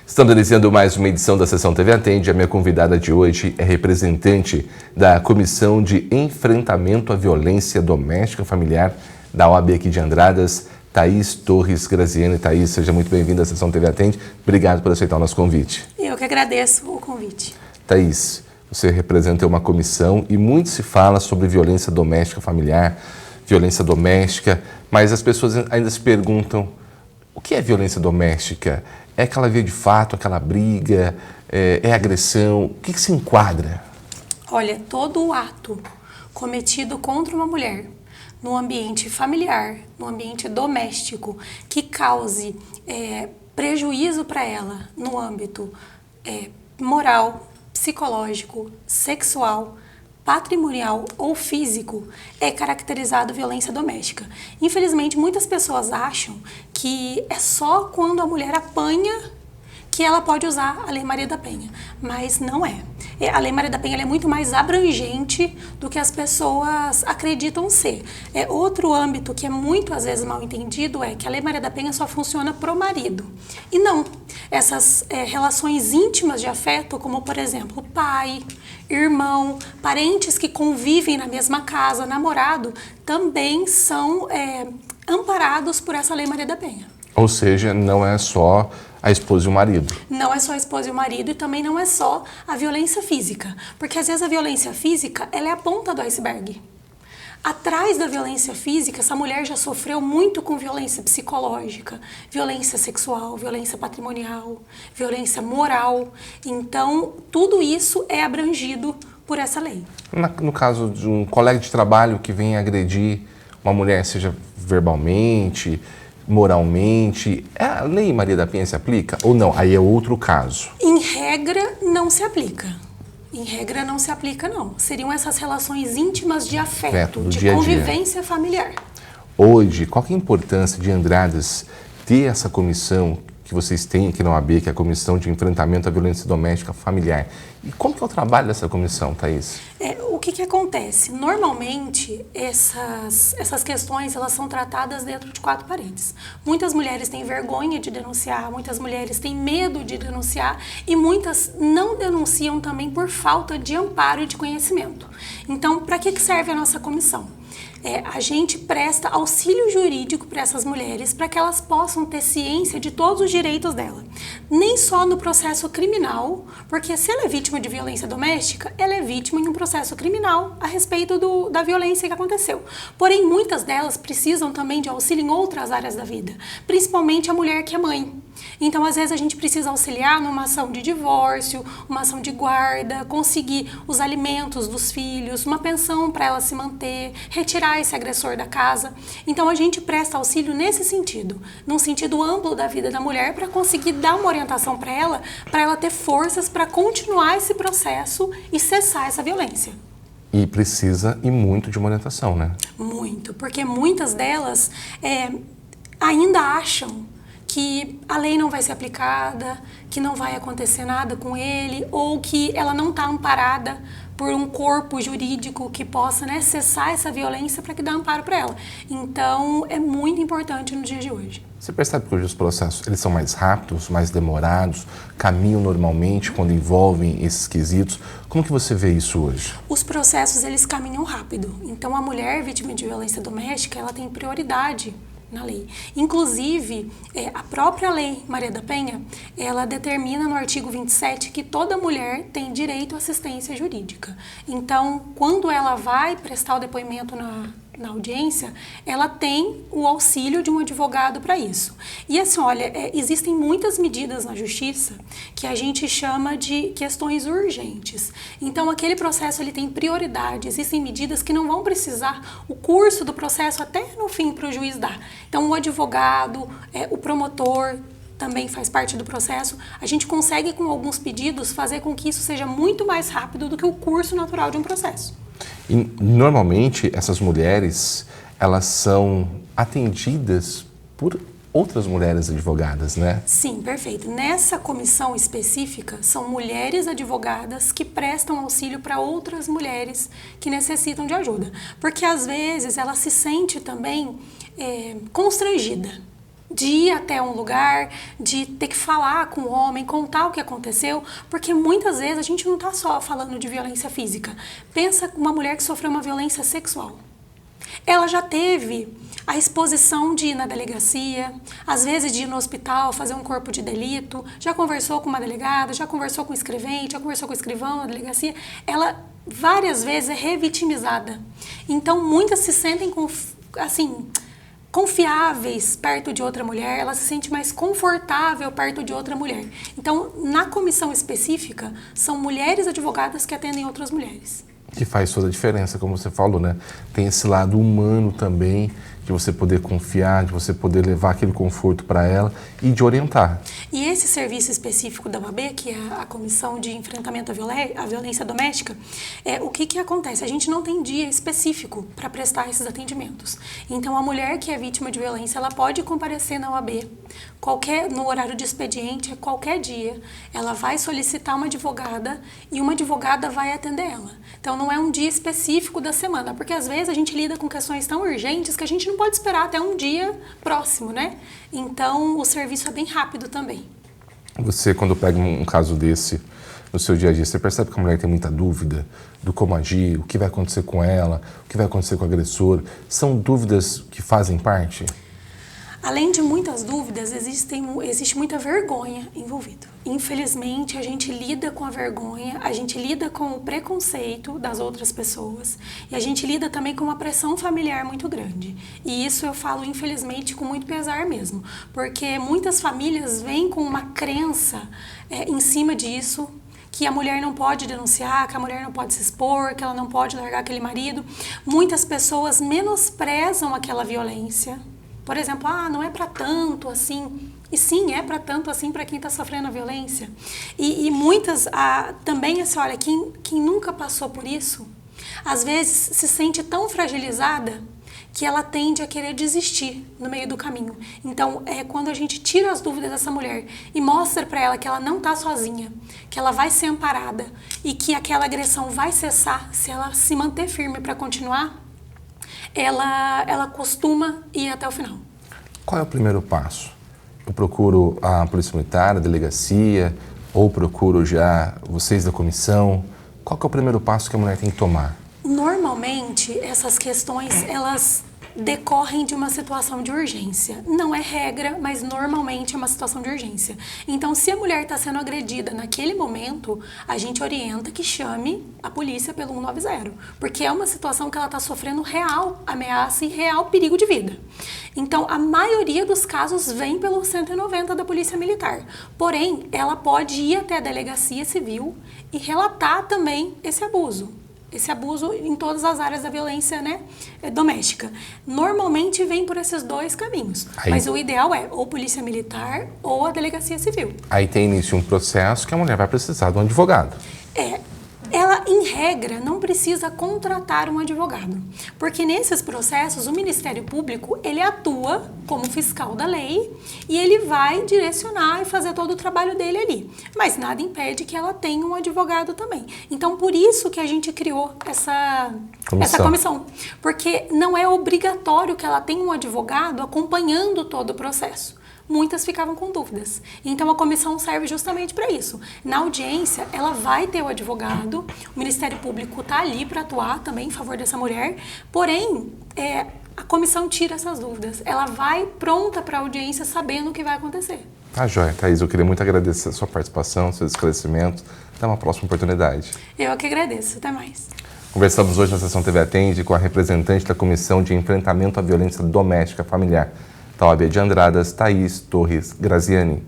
Estamos iniciando mais uma edição da Sessão TV Atende. A minha convidada de hoje é representante da Comissão de Enfrentamento à Violência Doméstica Familiar da OAB aqui de Andradas, Thaís Torres Graziani. Thaís, seja muito bem-vinda à Sessão TV Atende. Obrigado por aceitar o nosso convite. Eu que agradeço o convite. Thaís, você representa uma comissão e muito se fala sobre violência doméstica familiar, violência doméstica, mas as pessoas ainda se perguntam: o que é violência doméstica? É aquela via de fato, aquela briga, é agressão? O que se enquadra? Olha, todo o ato cometido contra uma mulher no ambiente familiar, no ambiente doméstico, que cause prejuízo para ela no âmbito moral, psicológico, sexual, patrimonial ou físico, é caracterizado violência doméstica. Infelizmente, muitas pessoas acham que é só quando a mulher apanha que ela pode usar a Lei Maria da Penha, mas não é. A Lei Maria da Penha é muito mais abrangente do que as pessoas acreditam ser. Outro âmbito que é muito, às vezes, mal entendido é que a Lei Maria da Penha só funciona pro marido. E não. Essas relações íntimas de afeto, como, por exemplo, pai, irmão, parentes que convivem na mesma casa, namorado, também são amparados por essa Lei Maria da Penha. Ou seja, não é só a esposa e o marido. Não é só a esposa e o marido, e também não é só a violência física. Porque às vezes a violência física, ela é a ponta do iceberg. Atrás da violência física, essa mulher já sofreu muito com violência psicológica, violência sexual, violência patrimonial, violência moral. Então, tudo isso é abrangido por essa lei. No caso de um colega de trabalho que vem agredir uma mulher, seja verbalmente, moralmente, a Lei Maria da Penha se aplica ou não? Aí é outro caso. Em regra, não se aplica. Em regra, não se aplica, não. Seriam essas relações íntimas de afeto, de dia convivência familiar. Hoje, qual que é a importância de Andradas ter essa comissão que vocês têm aqui na OAB, que é a Comissão de Enfrentamento à Violência Doméstica Familiar? E como que é o trabalho dessa comissão, Thaís? O que acontece? Normalmente, essas questões elas são tratadas dentro de 4 paredes. Muitas mulheres têm vergonha de denunciar, muitas mulheres têm medo de denunciar e muitas não denunciam também por falta de amparo e de conhecimento. Então, para que serve a nossa comissão? A gente presta auxílio jurídico para essas mulheres para que elas possam ter ciência de todos os direitos dela. Nem só no processo criminal, porque se ela é vítima de violência doméstica, ela é vítima em um processo criminal a respeito da violência que aconteceu. Porém, muitas delas precisam também de auxílio em outras áreas da vida, principalmente a mulher que é mãe. Então, às vezes, a gente precisa auxiliar numa ação de divórcio, uma ação de guarda, conseguir os alimentos dos filhos, uma pensão para ela se manter, retirar esse agressor da casa. Então, a gente presta auxílio nesse sentido, num sentido amplo da vida da mulher, para conseguir dar uma orientação para ela ter forças para continuar esse processo e cessar essa violência. E precisa e muito de uma orientação, né? Muito, porque muitas delas ainda acham que a lei não vai ser aplicada, que não vai acontecer nada com ele, ou que ela não está amparada por um corpo jurídico que possa cessar essa violência para que dê amparo para ela. Então, é muito importante no dia de hoje. Você percebe que hoje os processos eles são mais rápidos, mais demorados, caminham normalmente quando envolvem esses quesitos? Como que você vê isso hoje? Os processos, eles caminham rápido. Então, a mulher vítima de violência doméstica, ela tem prioridade na lei. Inclusive, a própria Lei Maria da Penha, ela determina no artigo 27 que toda mulher tem direito à assistência jurídica. Então, quando ela vai prestar o depoimento na audiência, ela tem o auxílio de um advogado para isso. E assim, olha, existem muitas medidas na justiça que a gente chama de questões urgentes. Então, aquele processo ele tem prioridade, existem medidas que não vão precisar o curso do processo até no fim para o juiz dar. Então, o advogado, o promotor, também faz parte do processo, a gente consegue com alguns pedidos fazer com que isso seja muito mais rápido do que o curso natural de um processo. E, normalmente, essas mulheres, elas são atendidas por outras mulheres advogadas, né? Sim, perfeito. Nessa comissão específica, são mulheres advogadas que prestam auxílio para outras mulheres que necessitam de ajuda. Porque, às vezes, ela se sente também constrangida de ir até um lugar, de ter que falar com o homem, contar o que aconteceu, porque muitas vezes a gente não está só falando de violência física. Pensa uma mulher que sofreu uma violência sexual. Ela já teve a exposição de ir na delegacia, às vezes de ir no hospital, fazer um corpo de delito, já conversou com uma delegada, já conversou com o escrevente, já conversou com o escrivão na delegacia. Ela várias vezes é revitimizada. Então, muitas se sentem confiáveis perto de outra mulher, ela se sente mais confortável perto de outra mulher. Então, na comissão específica, são mulheres advogadas que atendem outras mulheres. Que faz toda a diferença, como você falou, né? Tem esse lado humano também, de você poder confiar, de você poder levar aquele conforto para ela e de orientar. E esse serviço específico da OAB, que é a Comissão de Enfrentamento à Violência Doméstica, o que acontece? A gente não tem dia específico para prestar esses atendimentos. Então, a mulher que é vítima de violência, ela pode comparecer na OAB, no horário de expediente, qualquer dia. Ela vai solicitar uma advogada e uma advogada vai atender ela. Então, não é um dia específico da semana, porque às vezes a gente lida com questões tão urgentes que a gente não pode esperar até um dia próximo, né? Então, o serviço é bem rápido também. Você, quando pega um caso desse no seu dia a dia, você percebe que a mulher tem muita dúvida do como agir, o que vai acontecer com ela, o que vai acontecer com o agressor? São dúvidas que fazem parte? Além de muitas dúvidas, existe muita vergonha envolvida. Infelizmente, a gente lida com a vergonha, a gente lida com o preconceito das outras pessoas e a gente lida também com uma pressão familiar muito grande. E isso eu falo, infelizmente, com muito pesar mesmo, porque muitas famílias vêm com uma crença em cima disso, que a mulher não pode denunciar, que a mulher não pode se expor, que ela não pode largar aquele marido. Muitas pessoas menosprezam aquela violência. Por exemplo, não é para tanto assim. E sim, é para tanto assim para quem está sofrendo a violência. E muitas também, assim, olha, quem nunca passou por isso, às vezes se sente tão fragilizada que ela tende a querer desistir no meio do caminho. Então, quando a gente tira as dúvidas dessa mulher e mostra para ela que ela não está sozinha, que ela vai ser amparada e que aquela agressão vai cessar se ela se manter firme para continuar, ela costuma ir até o final. Qual é o primeiro passo? Eu procuro a Polícia Militar, a delegacia, ou procuro já vocês da comissão? Qual que é o primeiro passo que a mulher tem que tomar? Normalmente, essas questões, elas decorrem de uma situação de urgência. Não é regra, mas normalmente é uma situação de urgência. Então, se a mulher está sendo agredida naquele momento, a gente orienta que chame a polícia pelo 190, porque é uma situação que ela está sofrendo real ameaça e real perigo de vida. Então, a maioria dos casos vem pelo 190 da Polícia Militar. Porém, ela pode ir até a Delegacia Civil e relatar também esse abuso em todas as áreas da violência, né, doméstica. Normalmente vem por esses dois caminhos, mas o ideal é ou Polícia Militar ou a Delegacia Civil. Aí tem início um processo que a mulher vai precisar de um advogado. Ela, em regra, não precisa contratar um advogado, porque nesses processos o Ministério Público, ele atua como fiscal da lei e ele vai direcionar e fazer todo o trabalho dele ali. Mas nada impede que ela tenha um advogado também. Então, por isso que a gente criou essa comissão, porque não é obrigatório que ela tenha um advogado acompanhando todo o processo. Muitas ficavam com dúvidas. Então, a comissão serve justamente para isso. Na audiência, ela vai ter o advogado, o Ministério Público está ali para atuar também em favor dessa mulher, porém, a comissão tira essas dúvidas. Ela vai pronta para a audiência sabendo o que vai acontecer. Tá joia, Thaís, eu queria muito agradecer a sua participação, seus esclarecimentos. Até uma próxima oportunidade. Eu que agradeço. Até mais. Conversamos hoje na Sessão TV Atende com a representante da Comissão de Enfrentamento à Violência Doméstica Familiar da OAB de Andradas, Thaís Torres Graziani.